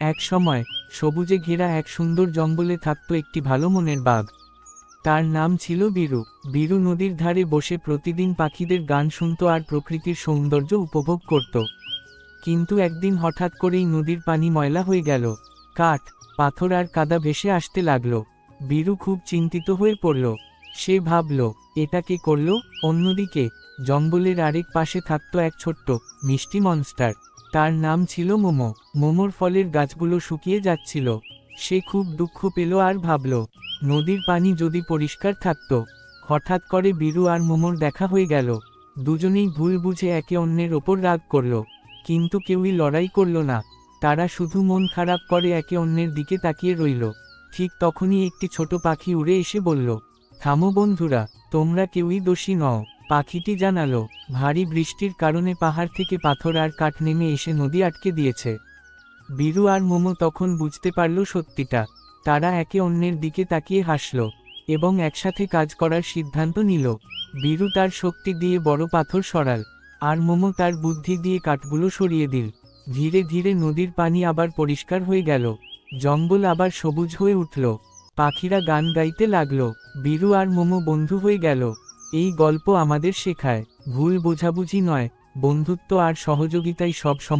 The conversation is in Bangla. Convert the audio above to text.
এক সময় সবুজে ঘেরা এক সুন্দর জঙ্গলে থাকত একটি ভালো মনের বাঘ। তার নাম ছিল বীরু। বীরু নদীর ধারে বসে প্রতিদিন পাখিদের গান শুনত আর প্রকৃতির সৌন্দর্য উপভোগ করত। কিন্তু একদিন হঠাৎ করেই নদীর পানি ময়লা হয়ে গেল। কাঠ, পাথর আর কাদা ভেসে আসতে লাগল। বীরু খুব চিন্তিত হয়ে পড়ল। সে ভাবল, এটা কে করল? অন্যদিকে জঙ্গলের আরেক পাশে থাকত এক ছোট্ট মিষ্টি মনস্টার। তার নাম ছিল মোমো। মোমোর ফলের গাছগুলো শুকিয়ে যাচ্ছিল। সে খুব দুঃখ পেল আর ভাবল, নদীর পানি যদি পরিষ্কার থাকত। হঠাৎ করে বীরু আর মোমোর দেখা হয়ে গেল। দুজনেই ভুল বুঝে একে অন্যের ওপর রাগ করল, কিন্তু কেউই লড়াই করল না। তারা শুধু মন খারাপ করে একে অন্যের দিকে তাকিয়ে রইল। ঠিক তখনই একটি ছোট পাখি উড়ে এসে বলল, থামো বন্ধুরা, তোমরা কেউই দোষী নও। পাখিটি জানালো, ভারী বৃষ্টির কারণে পাহাড় থেকে পাথর আর কাঠ নেমে এসে নদী আটকে দিয়েছে। বীরু আর মোমো তখন বুঝতে পারল সত্যিটা। তারা একে অন্যের দিকে তাকিয়ে হাসল এবং একসাথে কাজ করার সিদ্ধান্ত নিল। বীরু তার শক্তি দিয়ে বড় পাথর সরাল, আর মোমো তার বুদ্ধি দিয়ে কাঠগুলো সরিয়ে দিল। ধীরে ধীরে নদীর পানি আবার পরিষ্কার হয়ে গেল। জঙ্গল আবার সবুজ হয়ে উঠল। পাখিরা গান গাইতে লাগলো। বীরু আর মোমো বন্ধু হয়ে গেল। এই গল্প আমাদের শেখায়, ভুল বোঝাবুঝি নয়, বন্ধুত্ব আর সহযোগিতাই সব সমস্যা